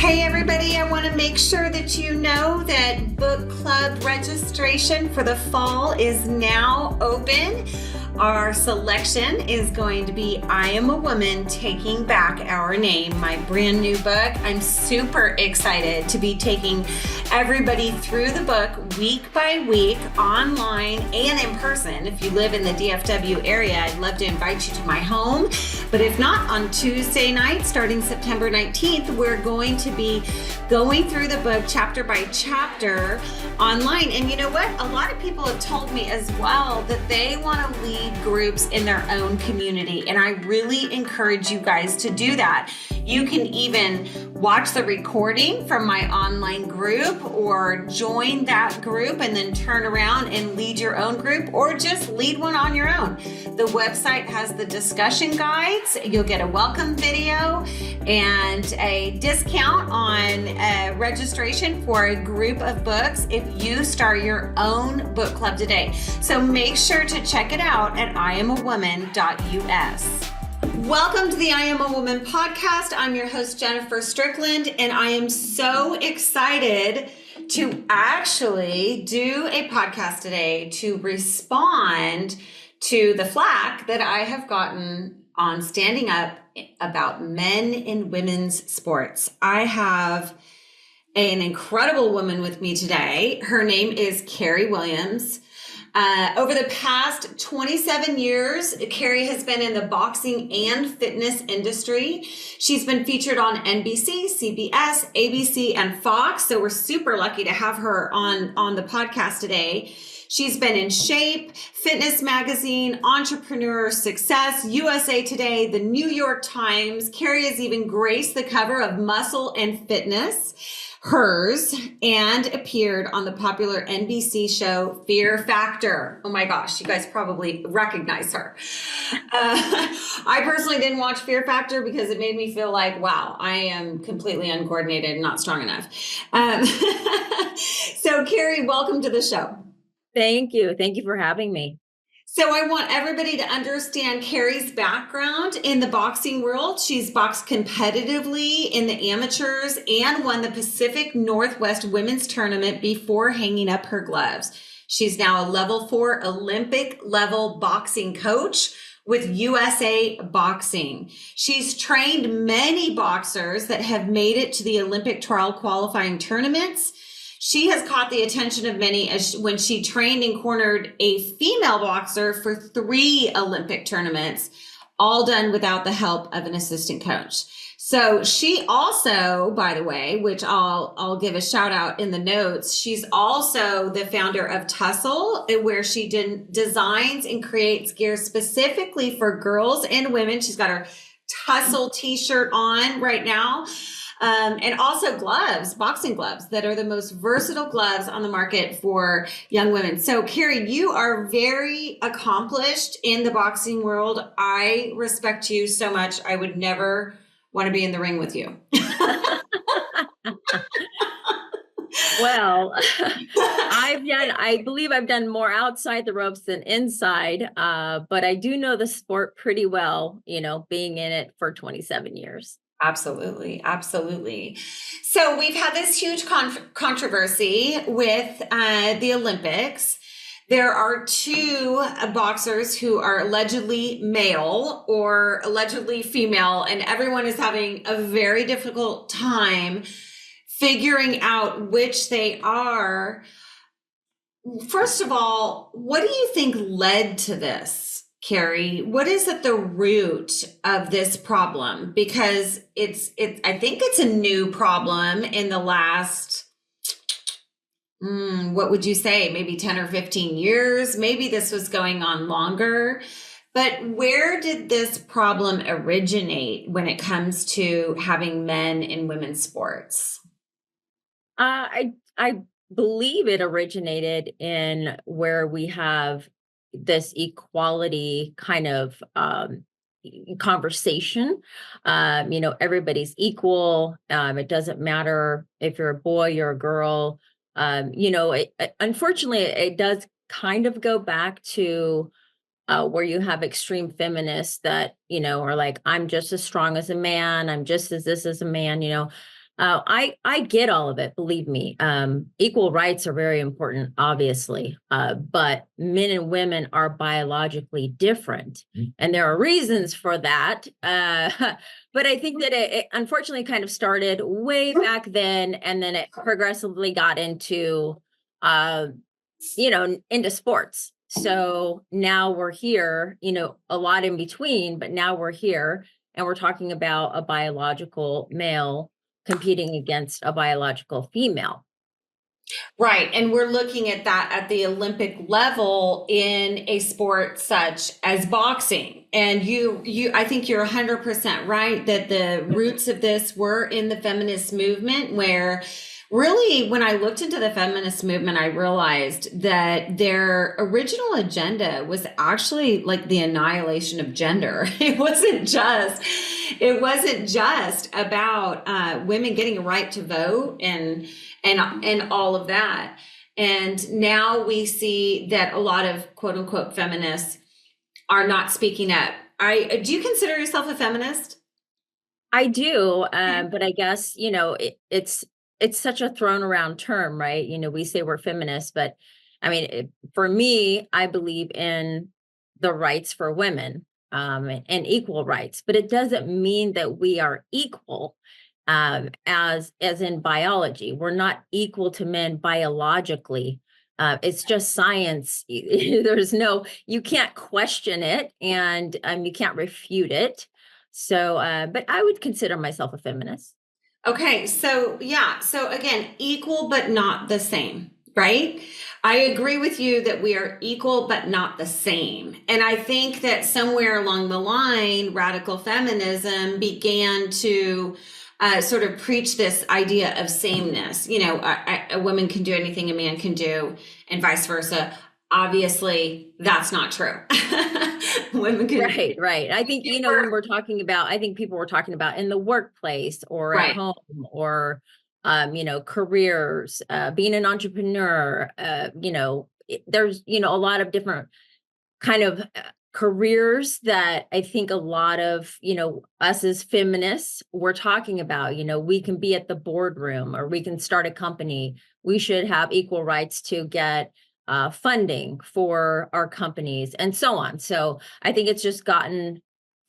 Hey everybody, I want to make sure that you know that book club registration for the fall is now open. Our selection is going to be I Am a Woman, Taking Back Our Name, my brand new book. I'm super excited to be taking everybody through the book week by week, online and in person. If you live in the DFW area, I'd love to invite you to my home. But if not, on Tuesday night, starting September 19th, we're going to be going through the book chapter by chapter online. And you know what? A lot of people have told me as well that they want to lead groups in their own community. And I really encourage you guys to do that. You can even watch the recording from my online group or join that group and then turn around and lead your own group, or just lead one on your own. The website has the discussion guides. You'll get a welcome video and a discount on registration for a group of books if you start your own book club today. So make sure to check it out at iamawoman.us. Welcome to the I Am a Woman podcast. I'm your host, Jennifer Strickland, and I am so excited to actually do a podcast today to respond to the flack that I have gotten on standing up about men in women's sports. I have an incredible woman with me today. Her name is Cary Williams. Over the past 27 years, Cary has been in the boxing and fitness industry. She's been featured on NBC, CBS, ABC, and Fox. So we're super lucky to have her on the podcast today. She's been in Shape, Fitness Magazine, Entrepreneur Success, USA Today, the New York Times. Cary has even graced the cover of Muscle and Fitness, Hers, and appeared on the popular NBC show Fear Factor. Oh my gosh, you guys probably recognize her. I personally didn't watch Fear Factor because it made me feel like, wow, I am completely uncoordinated and not strong enough. So Cary, welcome to the show. Thank you. Thank you for having me. So I want everybody to understand Cary's background in the boxing world. She's boxed competitively in the amateurs and won the Pacific Northwest Women's Tournament before hanging up her gloves. She's now a level 4 Olympic level boxing coach with USA Boxing. She's trained many boxers that have made it to the Olympic trial qualifying tournaments. She has caught the attention of many when she trained and cornered a female boxer for 3 Olympic tournaments, all done without the help of an assistant coach. So she also, by the way, which I'll give a shout out in the notes, she's also the founder of Tussle, where she designs and creates gear specifically for girls and women. She's got her Tussle t-shirt on right now. And also gloves, boxing gloves that are the most versatile gloves on the market for young women. So Cary, you are very accomplished in the boxing world. I respect you so much. I would never want to be in the ring with you. Well, I believe I've done more outside the ropes than inside, but I do know the sport pretty well, being in it for 27 years. Absolutely. Absolutely. So we've had this huge controversy with the Olympics. There are 2 boxers who are allegedly male or allegedly female, and everyone is having a very difficult time figuring out which they are. First of all, what do you think led to this? Cary, what is at the root of this problem? Because I think it's a new problem in the last, what would you say, maybe 10 or 15 years? Maybe this was going on longer. But where did this problem originate when it comes to having men in women's sports? I believe it originated in where we have this equality kind of conversation. Everybody's equal. It doesn't matter if you're a boy, you're a girl. Unfortunately, it does kind of go back to where you have extreme feminists that, are like, I'm just as strong as a man. I'm just as this as a man, I get all of it, believe me. Equal rights are very important, obviously, but men and women are biologically different, and there are reasons for that. But I think that it unfortunately kind of started way back then, and then it progressively got into, uh, into sports. So now we're here, a lot in between, but now we're here and we're talking about a biological male competing against a biological female. Right. And we're looking at that at the Olympic level in a sport such as boxing. And I think you're 100% right that the roots of this were in the feminist movement, where really, when I looked into the feminist movement, I realized that their original agenda was actually like the annihilation of gender. It wasn't just about women getting a right to vote and all of that. And now we see that a lot of quote unquote feminists are not speaking up. Do you consider yourself a feminist? I do, but I guess, it's such a thrown around term, right? We say we're feminists, but I mean, for me, I believe in the rights for women, and equal rights, but it doesn't mean that we are equal, as in biology. We're not equal to men biologically. It's just science. You can't question it, and you can't refute it. So, but I would consider myself a feminist. Okay, so yeah, so again, equal but not the same, right? I agree with you that we are equal but not the same. And I think that somewhere along the line, radical feminism began to sort of preach this idea of sameness. A woman can do anything a man can do, and vice versa. Obviously, that's not true. Women can. Right. I think, when we're talking about, I think people were talking about in the workplace or at Right. home or, careers, being an entrepreneur, there's, a lot of different kind of careers that I think a lot of, us as feminists, we're talking about. We can be at the boardroom or we can start a company. We should have equal rights to get funding for our companies and so on. So I think it's just gotten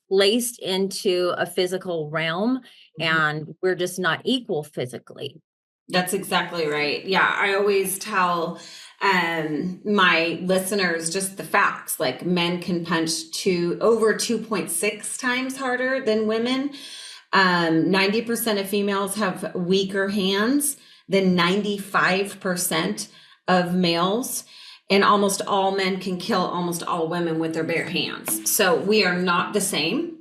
placed into a physical realm, and we're just not equal physically. That's exactly right. Yeah, I always tell my listeners just the facts. Like, men can punch over 2.6 times harder than women. 90% of females have weaker hands than 95% of males. And almost all men can kill almost all women with their bare hands. So we are not the same.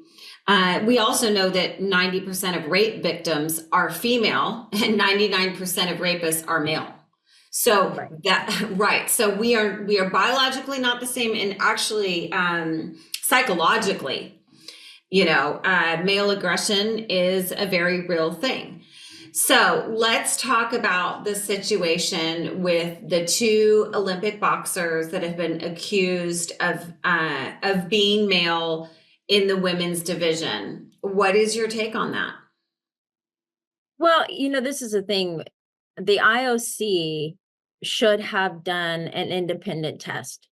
We also know that 90% of rape victims are female and 99% of rapists are male. So right. So we are biologically not the same, and actually psychologically, male aggression is a very real thing. So let's talk about the situation with the two Olympic boxers that have been accused of being male in the women's division. What is your take on that? Well, this is the thing. The IOC should have done an independent test.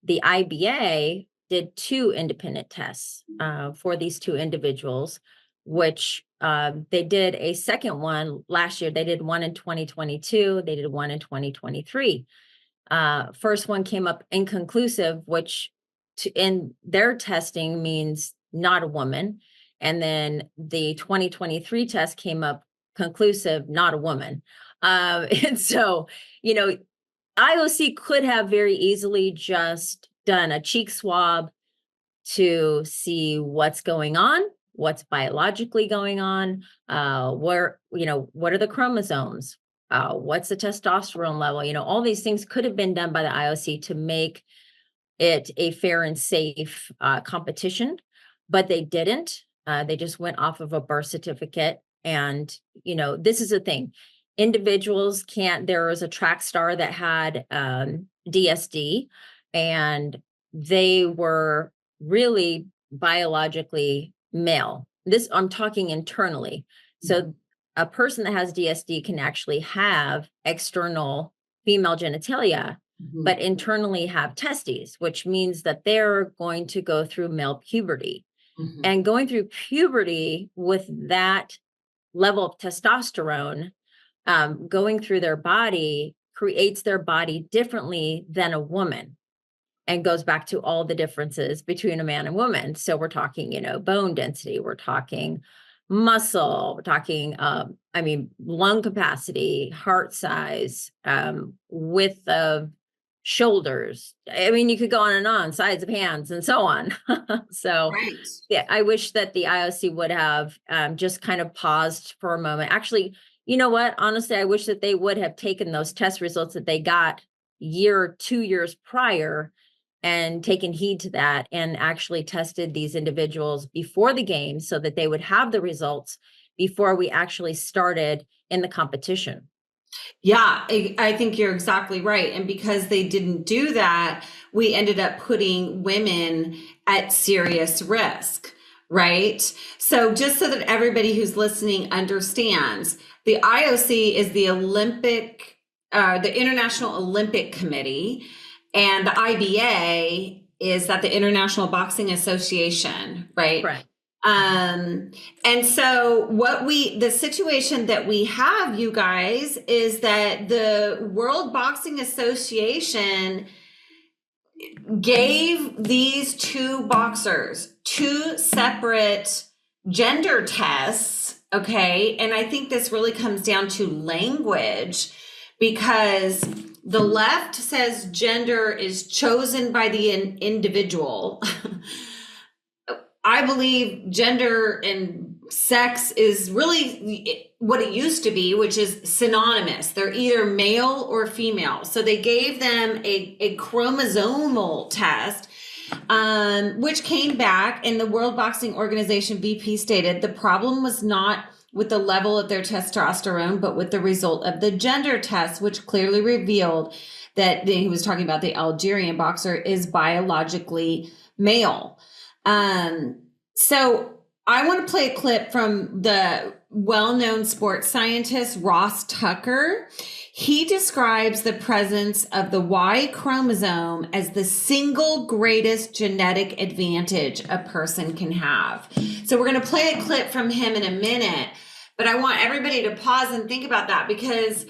The IBA did two independent tests for these two individuals, which they did a second one last year. They did one in 2022. They did one in 2023. First one came up inconclusive, which in their testing means not a woman. And then the 2023 test came up conclusive, not a woman. And so, IOC could have very easily just done a cheek swab to see what's going on, what's biologically going on, what are the chromosomes, what's the testosterone level, all these things could have been done by the IOC to make it a fair and safe competition, but they didn't. They just went off of a birth certificate. And, this is the thing. Individuals can't, there was a track star that had DSD, and they were really biologically male. I'm talking internally. So a person that has DSD can actually have external female genitalia, but internally have testes, which means that they're going to go through male puberty. And going through puberty with that level of testosterone going through their body creates their body differently than a woman, and goes back to all the differences between a man and woman. So we're talking, bone density, we're talking muscle, we're talking, lung capacity, heart size, width of shoulders. I mean, you could go on and on, size of hands, and so on. So, Right. yeah, I wish that the IOC would have just kind of paused for a moment. Actually, you know what? Honestly, I wish that they would have taken those test results that they got 2 years prior and taken heed to that and actually tested these individuals before the game so that they would have the results before we actually started in the competition. Yeah, I think you're exactly right. And because they didn't do that, we ended up putting women at serious risk, right? So just so that everybody who's listening understands, the IOC is the International Olympic Committee, and the IBA is that the International Boxing Association, right? Right. And so the situation that we have, you guys, is that the World Boxing Association gave these two boxers two separate gender tests. Okay. And I think this really comes down to language, because the left says gender is chosen by the individual. I believe gender and sex is really what it used to be, which is synonymous. They're either male or female. So they gave them a chromosomal test, which came back, and the World Boxing Organization VP stated the problem was not with the level of their testosterone, but with the result of the gender test, which clearly revealed that he was talking about the Algerian boxer is biologically male. So I want to play a clip from the well-known sports scientist Ross Tucker. He describes the presence of the Y chromosome as the single greatest genetic advantage a person can have. So we're going to play a clip from him in a minute, but I want everybody to pause and think about that, because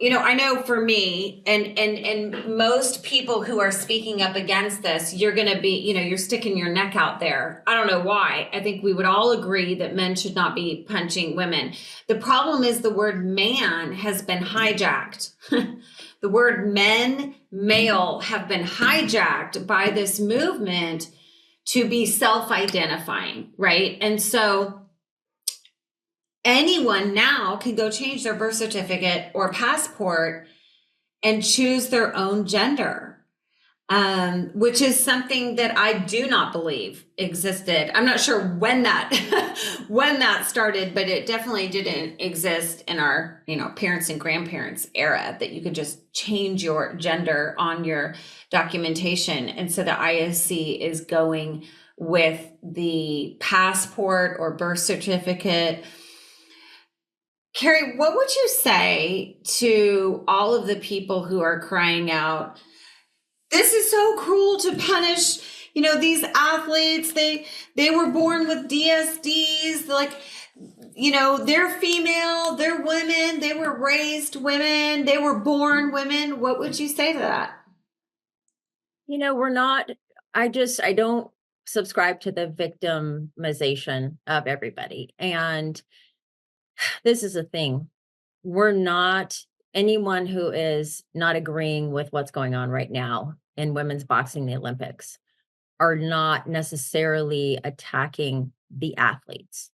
I know for me and most people who are speaking up against this, you're going to be, you're sticking your neck out there. I don't know why. I think we would all agree that men should not be punching women. The problem is the word man has been hijacked. The word men, male, have been hijacked by this movement to be self-identifying, right? And so anyone now can go change their birth certificate or passport and choose their own gender, which is something that I do not believe existed. I'm not sure when that started, but it definitely didn't exist in our, parents and grandparents era, that you could just change your gender on your documentation. And so the IOC is going with the passport or birth certificate. Cary, what would you say to all of the people who are crying out, this is so cruel to punish, these athletes, they were born with DSDs, they're female, they're women, they were raised women, they were born women. What would you say to that? I don't subscribe to the victimization of everybody. And this is a thing. We're not, anyone who is not agreeing with what's going on right now in women's boxing, the Olympics, are not necessarily attacking the athletes.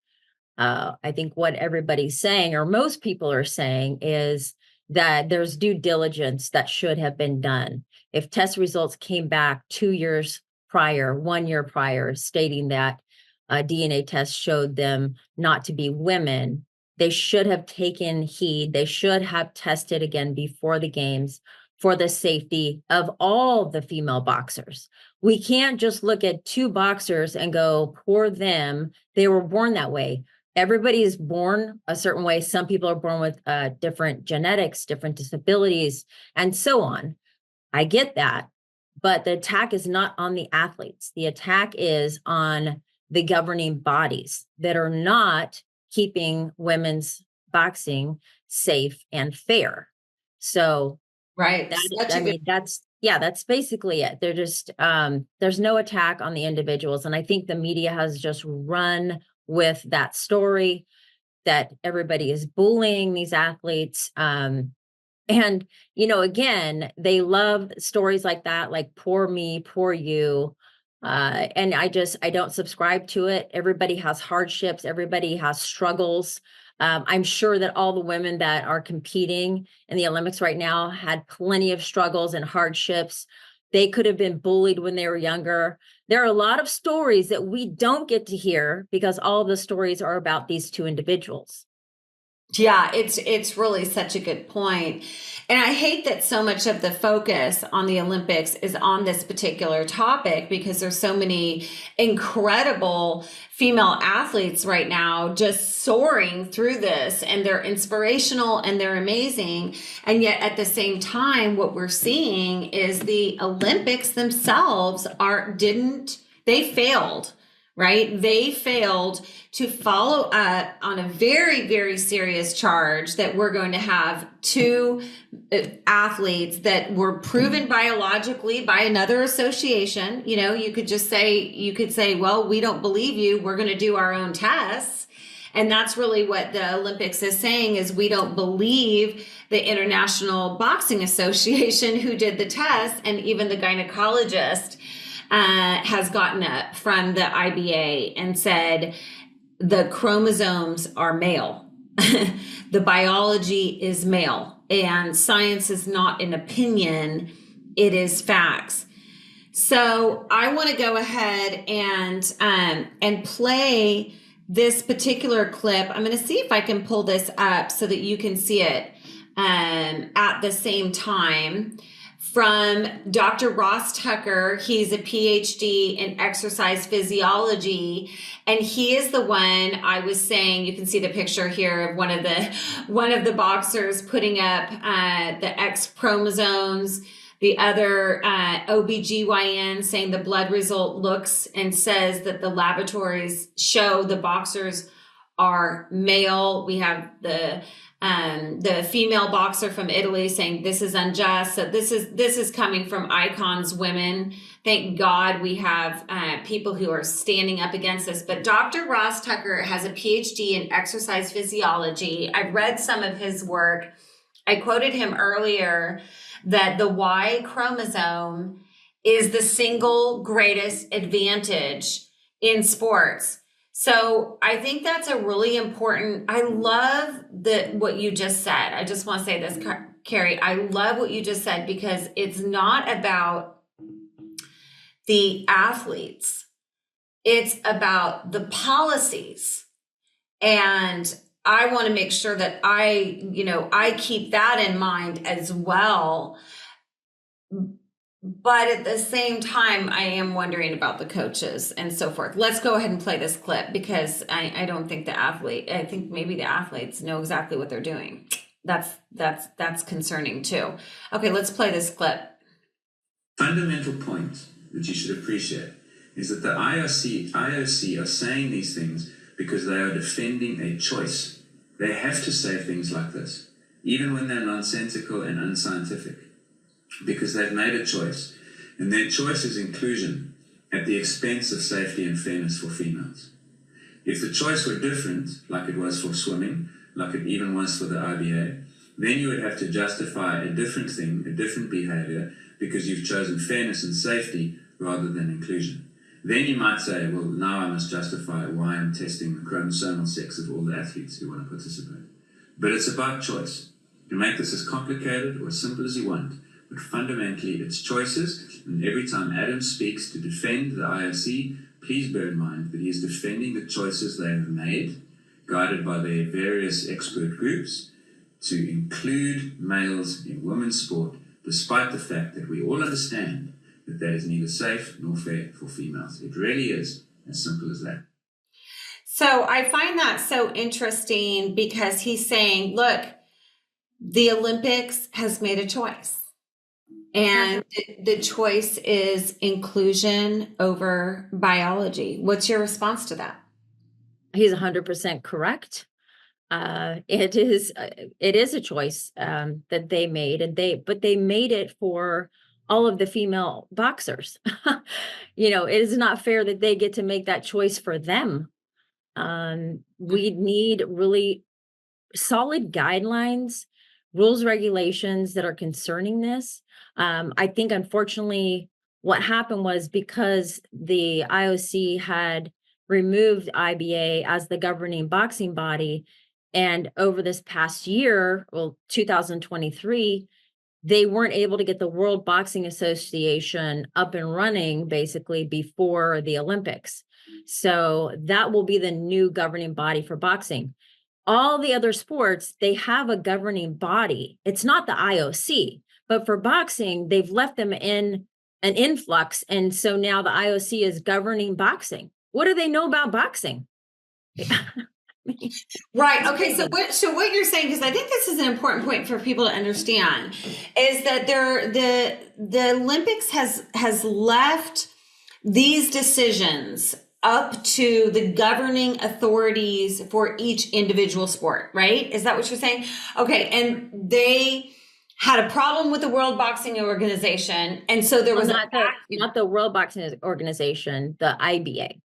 I think what everybody's saying, or most people are saying, is that there's due diligence that should have been done. If test results came back 2 years prior, 1 year prior, stating that a DNA test showed them not to be women, they should have taken heed. They should have tested again before the games for the safety of all the female boxers. We can't just look at two boxers and go, poor them, they were born that way. everybody is born a certain way. Some people are born with different genetics, different disabilities, and so on. I get that. But the attack is not on the athletes. The attack is on the governing bodies that are not keeping women's boxing safe and fair. So Right. that's basically it. They're just there's no attack on the individuals. And I think the media has just run with that story that everybody is bullying these athletes. And, again, they love stories like that, like poor me, poor you. And I don't subscribe to it. Everybody has hardships. Everybody has struggles. I'm sure that all the women that are competing in the Olympics right now had plenty of struggles and hardships. They could have been bullied when they were younger. There are a lot of stories that we don't get to hear because all the stories are about these two individuals. Yeah, it's really such a good point. And I hate that so much of the focus on the Olympics is on this particular topic, because there's so many incredible female athletes right now just soaring through this, and they're inspirational and they're amazing. And yet at the same time, what we're seeing is the Olympics themselves they failed. Right? They failed to follow up on a very, very serious charge that we're going to have two athletes that were proven biologically by another association. You could say, well, we don't believe you. We're going to do our own tests. And that's really what the Olympics is saying, is we don't believe the International Boxing Association who did the test, and even the gynecologist has gotten up from the IBA and said the chromosomes are male. The biology is male, and science is not an opinion, it is facts. So I want to go ahead and play this particular clip. I'm going to see if I can pull this up so that you can see it at the same time, from Dr. Ross Tucker. He's a PhD in exercise physiology, and he is the one I was saying. You can see the picture here of one of the boxers putting up the X chromosomes. The other OBGYN saying the blood result looks and says that the laboratories show the boxers are male. We have the female boxer from Italy saying this is unjust. So this is coming from Icons Women. Thank God we have people who are standing up against this. But Dr. Ross Tucker has a PhD in exercise physiology. I've read some of his work. I quoted him earlier that the Y chromosome is the single greatest advantage in sports. So I think that's a really important. I love what you just said. I just want to say this, Cary. I love what you just said, because it's not about the athletes. It's about the policies. And I want to make sure that I keep that in mind as well. But at the same time, I am wondering about the coaches and so forth. Let's go ahead and play this clip, because I don't think I think maybe the athletes know exactly what they're doing. That's concerning too. Okay, let's play this clip. Fundamental point that you should appreciate is that the IOC are saying these things because they are defending a choice. They have to say things like this, even when they're nonsensical and unscientific, because they've made a choice, and their choice is inclusion at the expense of safety and fairness for females. If the choice were different, like it was for swimming, like it even was for the IBA, then you would have to justify a different thing, a different behavior, because you've chosen fairness and safety rather than inclusion. Then you might say, well, now I must justify why I'm testing the chromosomal sex of all the athletes who want to participate. But it's about choice. You can make this as complicated or as simple as you want, but fundamentally it's choices. And every time Adam speaks to defend the IOC, please bear in mind that he is defending the choices they have made, guided by their various expert groups, to include males in women's sport, despite the fact that we all understand that is neither safe nor fair for females. It really is as simple as that. So I find that so interesting because he's saying, look, the Olympics has made a choice. And the choice is inclusion over biology. What's your response to that? He's 100% correct. It is a choice that they made, but they made it for all of the female boxers. It is not fair that they get to make that choice for them. We need really solid guidelines, rules, regulations that are concerning this. I think, unfortunately, what happened was because the IOC had removed IBA as the governing boxing body, and over this past year, 2023, they weren't able to get the World Boxing Association up and running basically before the Olympics. So that will be the new governing body for boxing. All the other sports, they have a governing body. It's not the IOC, but for boxing, they've left them in an influx. And so now the IOC is governing boxing. What do they know about boxing? Right. Okay. So what you're saying, because I think this is an important point for people to understand, is that the Olympics has left these decisions up to the governing authorities for each individual sport, right? Is that what you're saying? Okay. And they had a problem with the World Boxing Organization. And so there was not the World Boxing Organization, the IBA.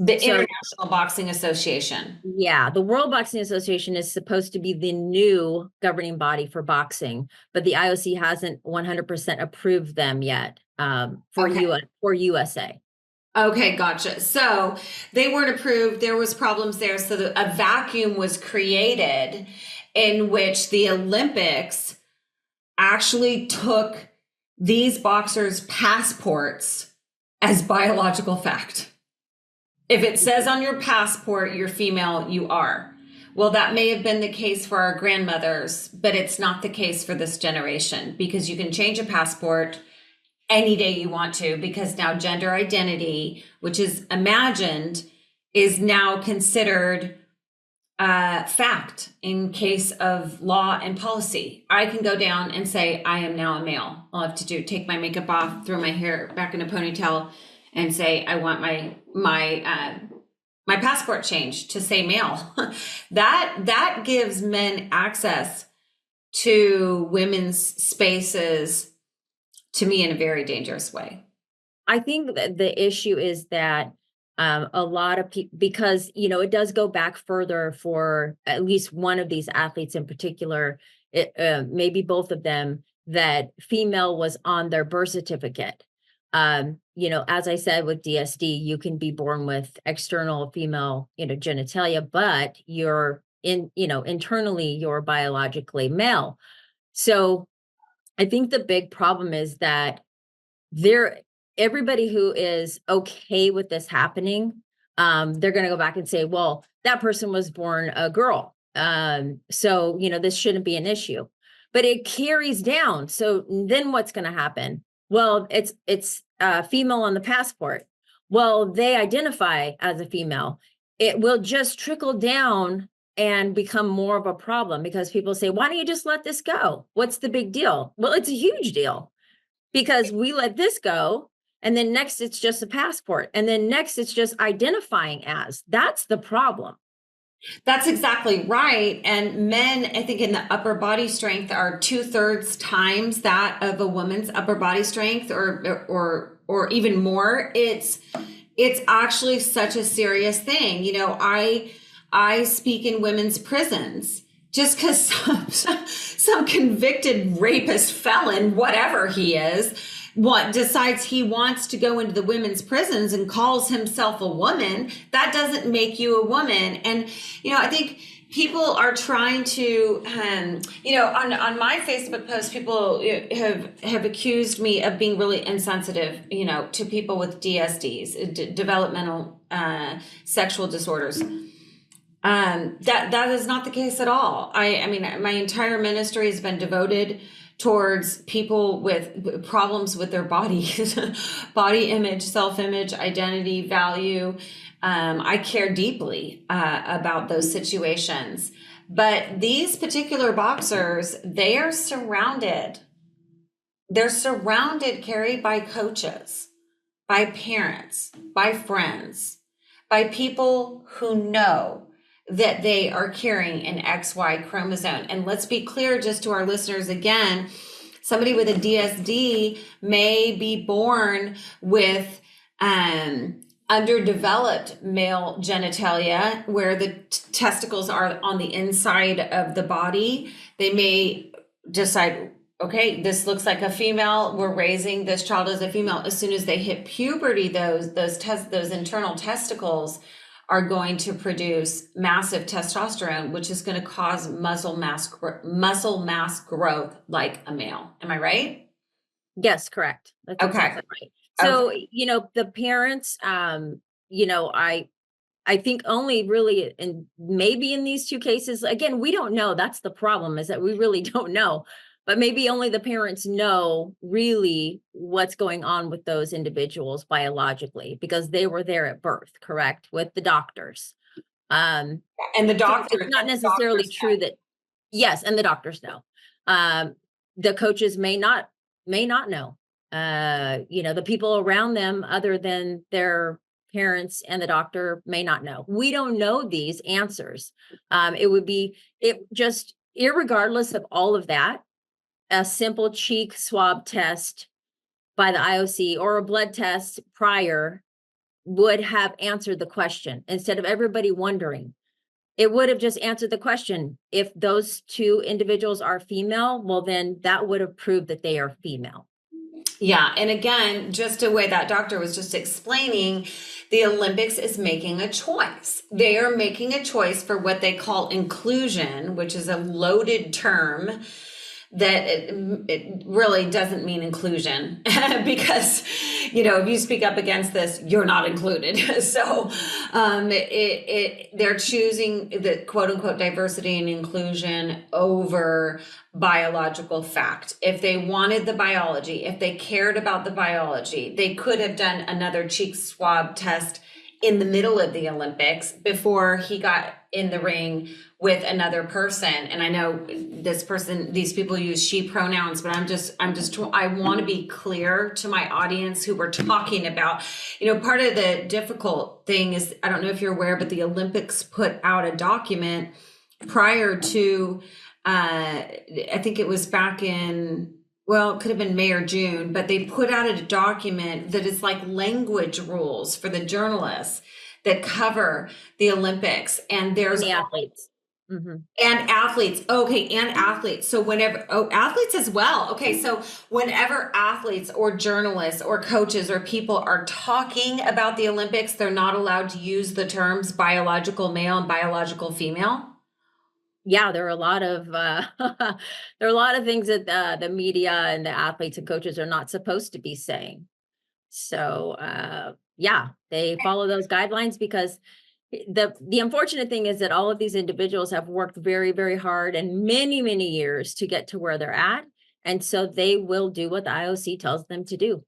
The International Boxing Association. Yeah, the World Boxing Association is supposed to be the new governing body for boxing, but the IOC hasn't 100% approved them yet for USA. Okay, gotcha. So they weren't approved. There was problems there. So a vacuum was created in which the Olympics actually took these boxers' passports as biological fact. If it says on your passport, you're female, you are. Well, that may have been the case for our grandmothers, but it's not the case for this generation, because you can change a passport any day you want to, because now gender identity, which is imagined, is now considered fact in case of law and policy. I can go down and say, I am now a male. All I have to take my makeup off, throw my hair back in a ponytail, and say, I want my passport changed to say male. That gives men access to women's spaces, to me, in a very dangerous way. I think that the issue is that a lot of people, because, it does go back further for at least one of these athletes in particular, maybe both of them, that female was on their birth certificate. As I said, with DSD, you can be born with external female, genitalia, but internally you're biologically male. So I think the big problem is that everybody who is okay with this happening, they're going to go back and say, well, that person was born a girl. So, this shouldn't be an issue, but it carries down. So then what's going to happen? Well, it's female on the passport. Well, they identify as a female. It will just trickle down and become more of a problem, because people say, why don't you just let this go? What's the big deal? Well, it's a huge deal, because we let this go, and then next it's just a passport, and then next it's just identifying as. That's the problem. That's exactly right. And men, I think, in the upper body strength are 2/3 times that of a woman's upper body strength, or even more. It's actually such a serious thing. I speak in women's prisons. Just because some convicted rapist, felon, whatever he is, decides he wants to go into the women's prisons and calls himself a woman, that doesn't make you a woman. And, I think people are trying to, on my Facebook post, people have accused me of being really insensitive, to people with DSDs, developmental sexual disorders. That is not the case at all. I mean, my entire ministry has been devoted towards people with problems with their bodies, body image, self-image, identity, value. I care deeply about those situations. But these particular boxers, they are surrounded. They're surrounded, Cary, by coaches, by parents, by friends, by people who know that they are carrying an XY chromosome. And let's be clear, just to our listeners again, somebody with a DSD may be born with underdeveloped male genitalia, where the testicles are on the inside of the body. They may decide, okay, this looks like a female, we're raising this child as a female. As soon as they hit puberty, those internal testicles are going to produce massive testosterone, which is going to cause muscle mass growth like a male. Am I right? Yes, correct. That's Okay. exactly right. So, the parents, I think only really, and maybe in these two cases, again, we don't know. That's the problem, is that we really don't know. But maybe only the parents know really what's going on with those individuals biologically, because they were there at birth, correct? With the doctors. And the doctor, it's not necessarily true that, yes, and the doctors know. The coaches may not know. The people around them, other than their parents and the doctor, may not know. We don't know these answers. Irregardless of all of that, a simple cheek swab test by the IOC or a blood test prior would have answered the question. Instead of everybody wondering, it would have just answered the question. If those two individuals are female, well, then that would have proved that they are female. Yeah. And again, just the way that doctor was just explaining, the Olympics is making a choice. They are making a choice for what they call inclusion, which is a loaded term that it really doesn't mean inclusion, because, if you speak up against this, you're not included. So they're choosing the quote unquote diversity and inclusion over biological fact. If they wanted the biology, if they cared about the biology, they could have done another cheek swab test in the middle of the Olympics before he got in the ring with another person. And I know these people use she pronouns, but I want to be clear to my audience who we're talking about. Part of the difficult thing is, I don't know if you're aware, but the Olympics put out a document prior to, I think it was back in, well, it could have been May or June, but they put out a document that is like language rules for the journalists that cover the Olympics. And there's the athletes. Mm-hmm. And athletes. Okay. And athletes. So athletes as well. Okay. So whenever athletes or journalists or coaches or people are talking about the Olympics, they're not allowed to use the terms biological male and biological female. Yeah, there are a lot of things that the media and the athletes and coaches are not supposed to be saying. So they follow those guidelines, because the unfortunate thing is that all of these individuals have worked very, very hard and many, many years to get to where they're at. And so they will do what the IOC tells them to do.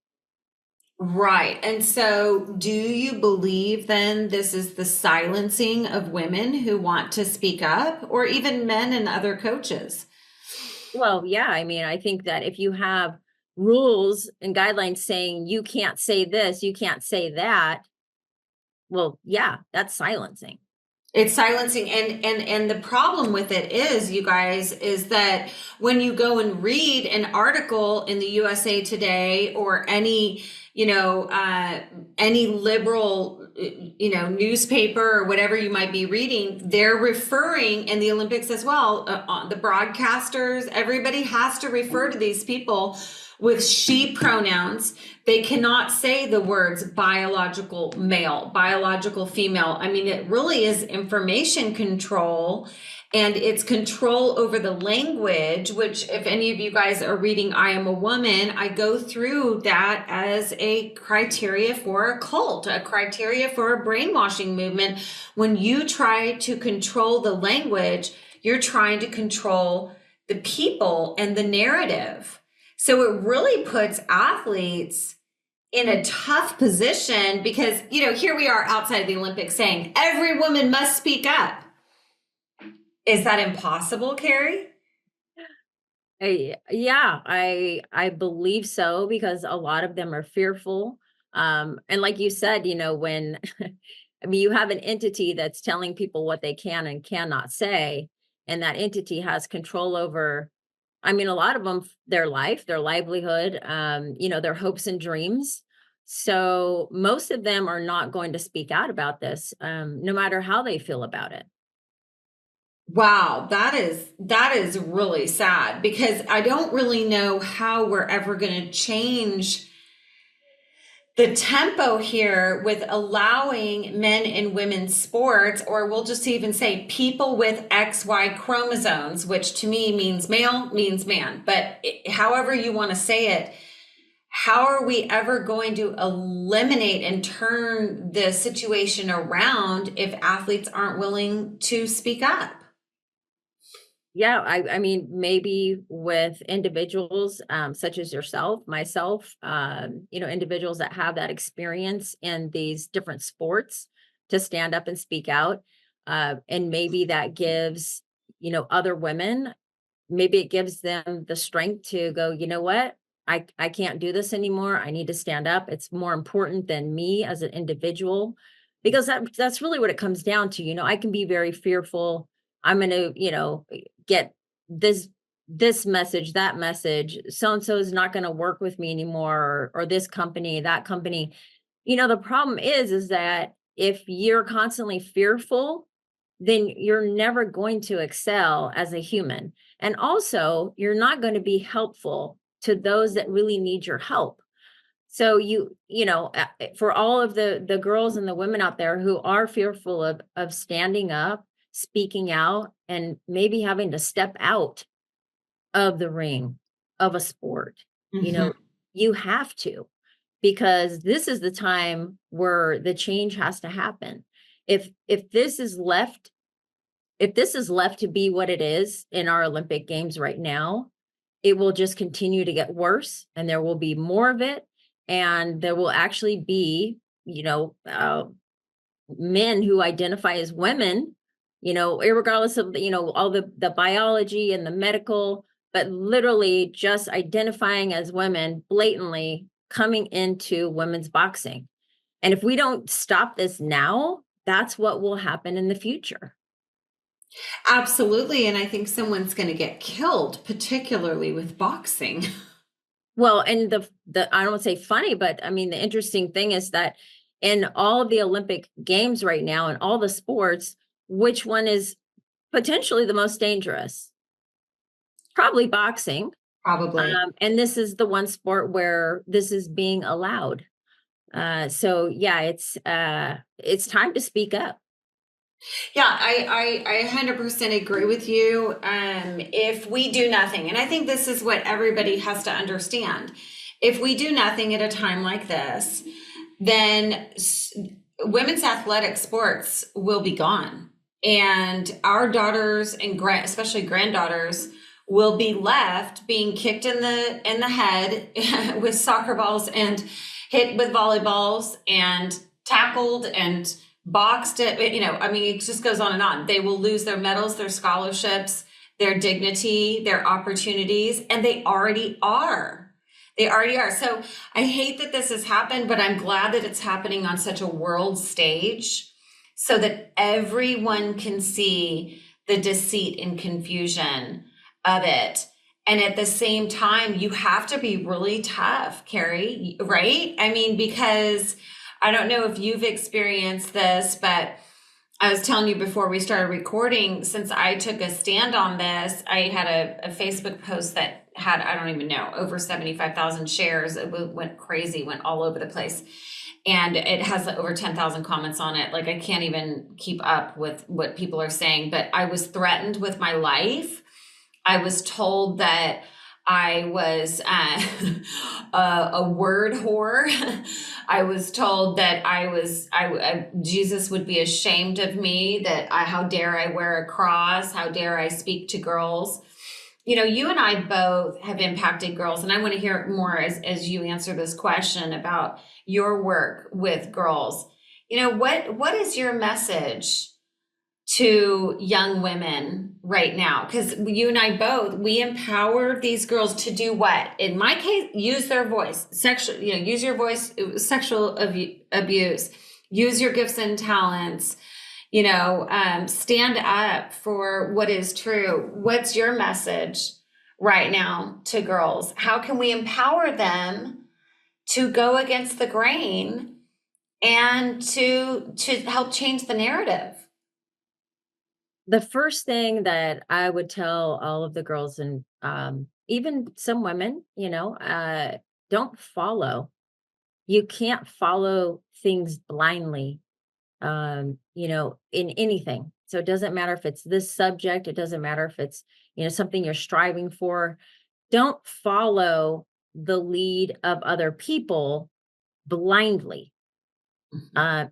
Right. And so do you believe then this is the silencing of women who want to speak up, or even men and other coaches? Well, yeah. I mean, I think that if you have rules and guidelines saying you can't say this, you can't say that, well, yeah, that's silencing. It's silencing. And the problem with it is, you guys, is that when you go and read an article in the USA Today or any liberal, newspaper or whatever you might be reading, they're referring, and the Olympics as well, the broadcasters, everybody has to refer to these people with she pronouns. They cannot say the words biological male, biological female. I mean, it really is information control, and it's control over the language, which, if any of you guys are reading I Am a Woman, I go through that as a criteria for a cult, a criteria for a brainwashing movement. When you try to control the language, you're trying to control the people and the narrative. So it really puts athletes in a tough position because, here we are outside of the Olympics saying every woman must speak up. Is that impossible, Cary? Yeah, I believe so, because a lot of them are fearful. And like you said, when I mean, you have an entity that's telling people what they can and cannot say, and that entity has control over, I mean, a lot of them, their life, their livelihood, their hopes and dreams. So most of them are not going to speak out about this, no matter how they feel about it. Wow, that is really sad, because I don't really know how we're ever going to change the tempo here with allowing men and women's sports, or we'll just even say people with XY chromosomes, which to me means male, means man. But however you want to say it, how are we ever going to eliminate and turn the situation around if athletes aren't willing to speak up? Yeah, I mean, maybe with individuals such as yourself, myself, individuals that have that experience in these different sports to stand up and speak out. And maybe that gives, other women, maybe it gives them the strength to go, you know what? I can't do this anymore. I need to stand up. It's more important than me as an individual, because that's really what it comes down to. I can be very fearful. I'm going to, get this message, that message, so and so is not going to work with me anymore, or this company, that company. The problem is that if you're constantly fearful, then you're never going to excel as a human. And also, you're not going to be helpful to those that really need your help. So for all of the girls and the women out there who are fearful of standing up, speaking out, and maybe having to step out of the ring of a sport, Mhm. you have to, because this is the time where the change has to happen. If this is left to be what it is in our Olympic Games right now, it will just continue to get worse, and there will be more of it, and there will actually be, men who identify as women, irregardless of all the biology and the medical, but literally just identifying as women, blatantly coming into women's boxing. And if we don't stop this now, that's what will happen in the future. Absolutely. And I think someone's going to get killed, particularly with boxing. Well, and the I don't want to say funny, but I mean, the interesting thing is that in all of the Olympic Games right now, and all the sports, which one is potentially the most dangerous? Probably boxing. Probably. And this is the one sport where this is being allowed. So yeah, it's time to speak up. Yeah, I 100% agree with you. If we do nothing, and I think this is what everybody has to understand, if we do nothing at a time like this, then women's athletic sports will be gone. And our daughters and especially granddaughters will be left being kicked in the head with soccer balls and hit with volleyballs and tackled and boxed it. I mean, it just goes on and on. They will lose their medals, their scholarships, their dignity, their opportunities, and they already are. They already are. So I hate that this has happened, but I'm glad that it's happening on such a world stage so that everyone can see the deceit and confusion of it. And at the same time, you have to be really tough, Cary, right? I mean, because I don't know if you've experienced this, but I was telling you before we started recording, since I took a stand on this, I had a Facebook post that had, I don't even know, over 75,000 shares. It went crazy, went all over the place. And it has over 10,000 comments on it. Like, I can't even keep up with what people are saying, but I was threatened with my life. I was told that I was a word whore. I was told that Jesus would be ashamed of me, that how dare I wear a cross? How dare I speak to girls? you and I both have impacted girls, and I want to hear more as you answer this question about your work with girls. What is your message to young women right now? Because you and I both, we empower these girls to do what? In my case, use their voice, use your voice, sexual abuse, use your gifts and talents, stand up for what is true. What's your message right now to girls? How can we empower them to go against the grain and to help change the narrative? The first thing that I would tell all of the girls, and even some women, don't follow. You can't follow things blindly, in anything. So it doesn't matter if it's this subject, it doesn't matter if it's, something you're striving for. Don't follow the lead of other people blindly.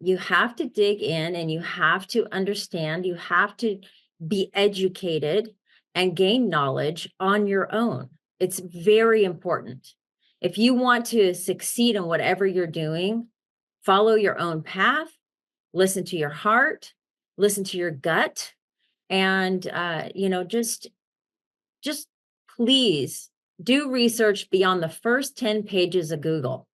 You have to dig in and you have to understand, you have to be educated and gain knowledge on your own. It's very important. If you want to succeed in whatever you're doing, follow your own path, listen to your heart, listen to your gut, and just please do research beyond the first 10 pages of Google.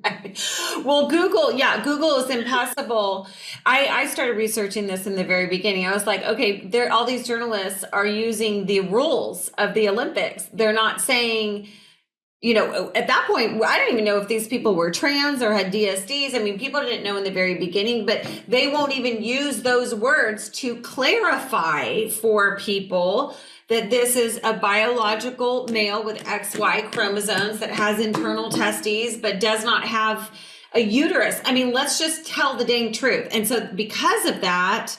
Right. Well, Google is impossible. I started researching this in the very beginning. I was like, okay, all these journalists are using the rules of the Olympics. They're not saying, at that point, I didn't even know if these people were trans or had DSDs. I mean, people didn't know in the very beginning, but they won't even use those words to clarify for people that this is a biological male with XY chromosomes that has internal testes, but does not have a uterus. I mean, let's just tell the dang truth. And so because of that,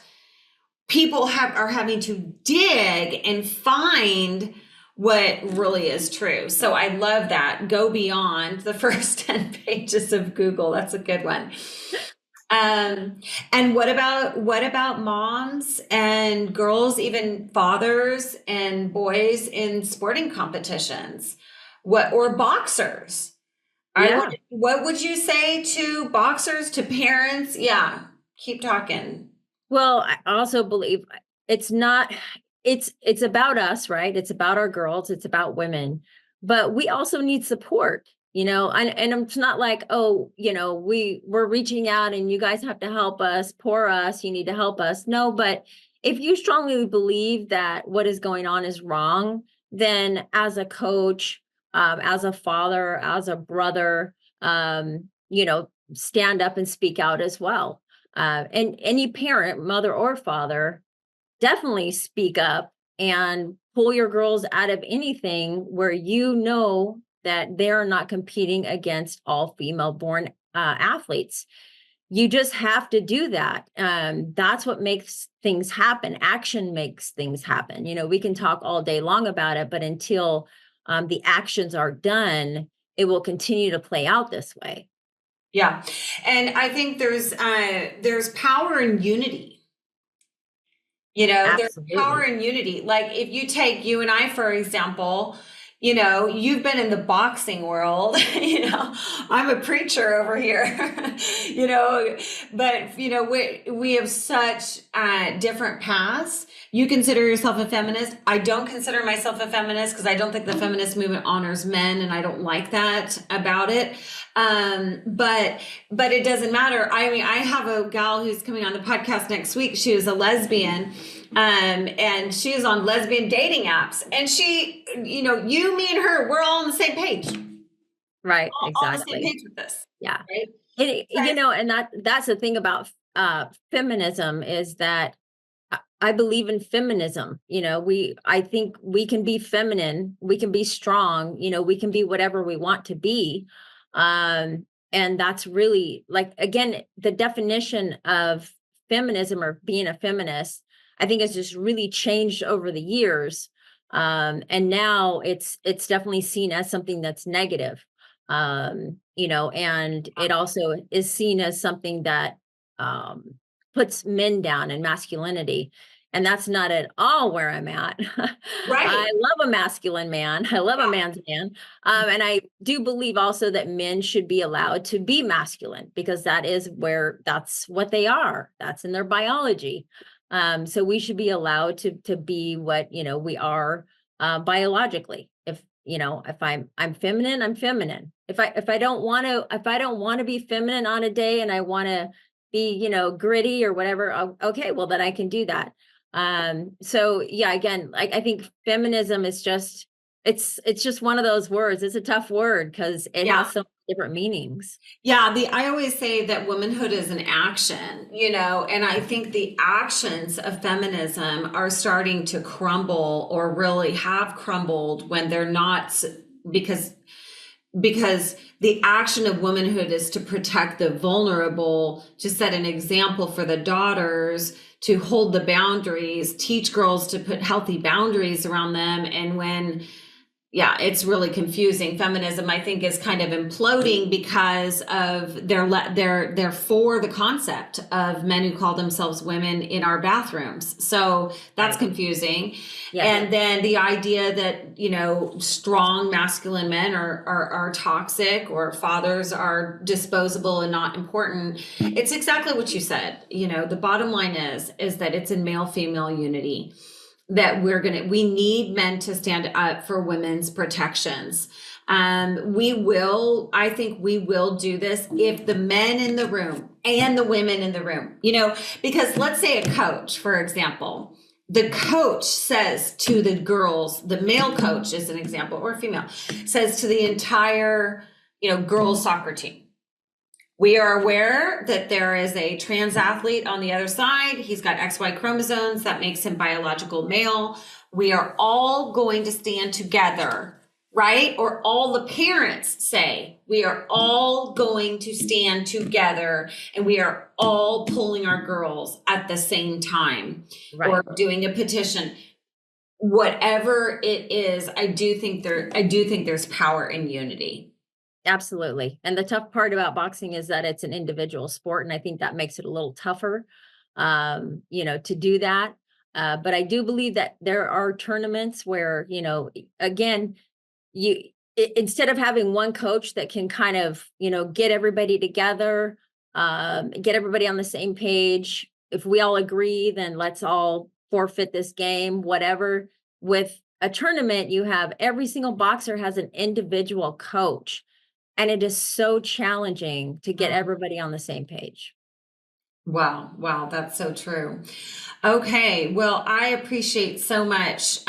people are having to dig and find what really is true. So I love that. Go beyond the first 10 pages of Google. That's a good one. And what about moms and girls, even fathers and boys in sporting competitions? Or boxers? Yeah. What would you say to boxers, to parents? Yeah, keep talking. Well, I also believe it's not, it's about us, right? It's about our girls, it's about women, but we also need support, and it's not like, oh, we're reaching out and you guys have to help us, poor us, you need to help us. No, but if you strongly believe that what is going on is wrong, then as a coach, as a father, as a brother, stand up and speak out as well. And any parent, mother or father, definitely speak up and pull your girls out of anything where that they're not competing against all female born athletes. You just have to do that. That's what makes things happen. Action makes things happen. We can talk all day long about it, but until the actions are done, it will continue to play out this way. Yeah. And I think there's power in unity. There's power in unity. Like if you take you and I, for example, you've been in the boxing world, I'm a preacher over here, but we have such different paths. You consider yourself a feminist. I don't consider myself a feminist because I don't think the feminist movement honors men, and I don't like that about it. But it doesn't matter. I mean, I have a gal who's coming on the podcast next week. She is a lesbian. And she is on lesbian dating apps, and she, you, me, and her, we're all on the same page. Right. All exactly. on the same page with this. Yeah. Right. And that's the thing about feminism is that I believe in feminism. I think we can be feminine, we can be strong, we can be whatever we want to be. And that's really, like, again, the definition of feminism or being a feminist, I think has just really changed over the years. And now it's definitely seen as something that's negative. And it also is seen as something that puts men down in masculinity. And that's not at all where I'm at. Right. I love a masculine man. I love a man's man. And I do believe also that men should be allowed to be masculine because that's what they are. That's in their biology. So we should be allowed to be what, we are biologically. If I'm feminine, I'm feminine. If I don't want to be feminine on a day and I want to be, gritty or whatever, okay, well then I can do that. So yeah, again, I think feminism is just, it's just one of those words. It's a tough word because it Yeah. has so many different meanings. Yeah, I always say that womanhood is an action, and I think the actions of feminism are starting to crumble or really have crumbled when they're not, because the action of womanhood is to protect the vulnerable, to set an example for the daughters, to hold the boundaries, teach girls to put healthy boundaries around them. And it's really confusing. Feminism, I think, is kind of imploding because of they're for the concept of men who call themselves women in our bathrooms. So that's confusing. Yeah. And then the idea that, strong masculine men are toxic, or fathers are disposable and not important. It's exactly what you said. The bottom line is that it's in male-female unity that we need men to stand up for women's protections. I think we will do this if the men in the room and the women in the room, because let's say a coach, for example, the coach says to the girls, the male coach is an example, or female, says to the entire, girls soccer team, we are aware that there is a trans athlete on the other side. He's got XY chromosomes that makes him biological male. We are all going to stand together, right? Or all the parents say, we are all going to stand together and we are all pulling our girls at the same time, Right. Or doing a petition. Whatever it is, I do think there's power in unity. Absolutely. And the tough part about boxing is that it's an individual sport. And I think that makes it a little tougher, to do that. But I do believe that there are tournaments where, again, instead of having one coach that can kind of, get everybody together, get everybody on the same page. If we all agree, then let's all forfeit this game, whatever. With a tournament, you have every single boxer has an individual coach. And it is so challenging to get everybody on the same page. Wow, that's so true. Okay, well, I appreciate so much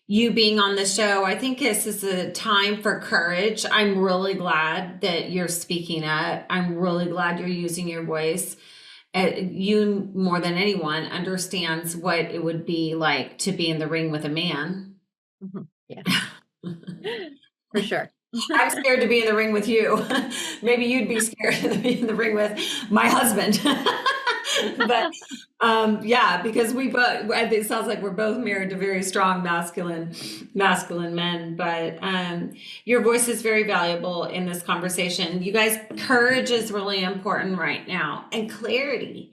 you being on the show. I think this is a time for courage. I'm really glad that you're speaking up. I'm really glad you're using your voice. You, more than anyone, understands what it would be like to be in the ring with a man. Mm-hmm. Yeah, for sure. I'm scared to be in the ring with you. Maybe you'd be scared to be in the ring with my husband. But because we both, it sounds like we're both married to very strong masculine men. But your voice is very valuable in this conversation. You guys, courage is really important right now, and clarity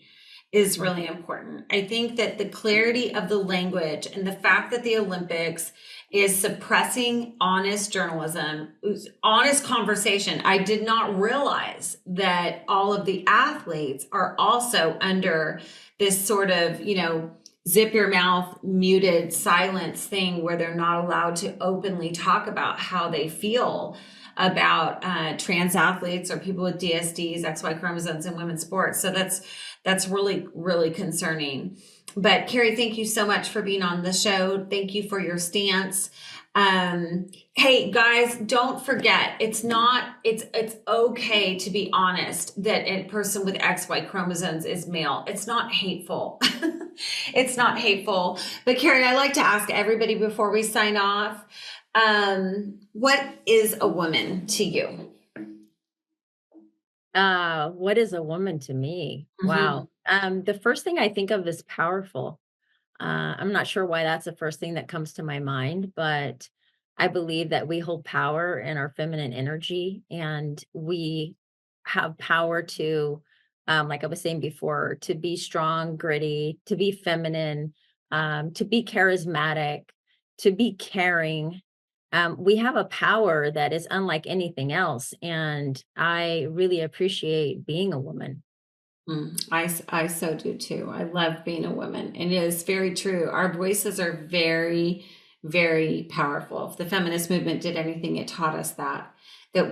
is really important. I think that the clarity of the language and the fact that the Olympics is suppressing honest journalism, honest conversation. I did not realize that all of the athletes are also under this sort of, zip your mouth, muted silence thing where they're not allowed to openly talk about how they feel about trans athletes or people with DSDs, XY chromosomes in women's sports. So that's really, really concerning. But Cary, thank you so much for being on the show. Thank you for your stance. Hey guys, don't forget, it's okay to be honest that a person with XY chromosomes is male. It's not hateful. It's not hateful. But Cary, I like to ask everybody before we sign off, what is a woman to you? What is a woman to me? Mm-hmm. Wow. The first thing I think of is powerful. I'm not sure why that's the first thing that comes to my mind, but I believe that we hold power in our feminine energy and we have power to like I was saying before, to be strong, gritty, to be feminine, to be charismatic, to be caring. We have a power that is unlike anything else. And I really appreciate being a woman. I so do too. I love being a woman. And it is very true. Our voices are very, very powerful. If the feminist movement did anything, it taught us that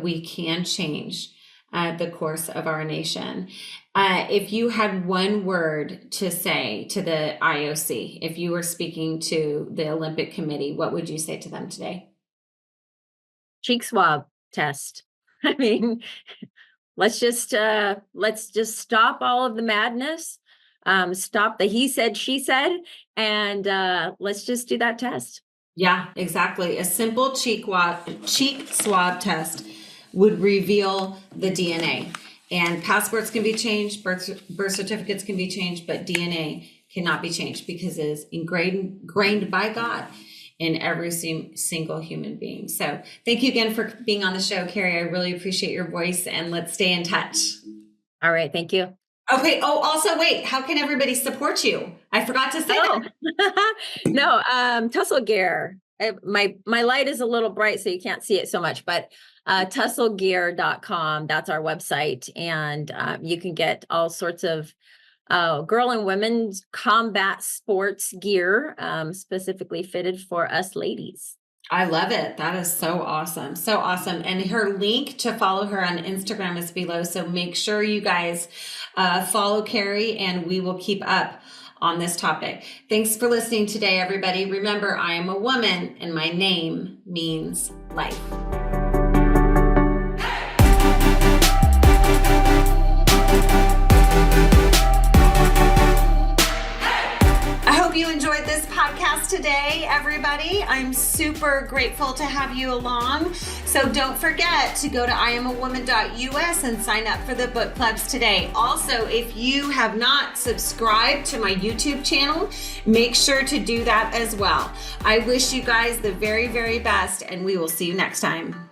we can change the course of our nation. If you had one word to say to the IOC, if you were speaking to the Olympic Committee, what would you say to them today? Cheek swab test. I mean, let's just stop all of the madness. Stop the he said, she said, and let's just do that test. Yeah, exactly. A simple cheek swab test would reveal the DNA. And passports can be changed, birth certificates can be changed, but DNA cannot be changed because it is ingrained by God in every single human being. So thank you again for being on the show, Cary. I really appreciate your voice, and let's stay in touch. All right. Thank you. Okay. Oh, also, wait, how can everybody support you? I forgot to say that. No, Tussle Gear. My light is a little bright, so you can't see it so much, but tusslegear.com, that's our website. And you can get all sorts of girl and women's combat sports gear, specifically fitted for us ladies. I love it. That is so awesome. So awesome. And her link to follow her on Instagram is below. So make sure you guys follow Cary, and we will keep up on this topic. Thanks for listening today, everybody. Remember, I am a woman and my name means life. You enjoyed this podcast today, everybody. I'm super grateful to have you along. So don't forget to go to iamawoman.us and sign up for the book clubs today. Also, if you have not subscribed to my YouTube channel, make sure to do that as well. I wish you guys the very, very best, and we will see you next time.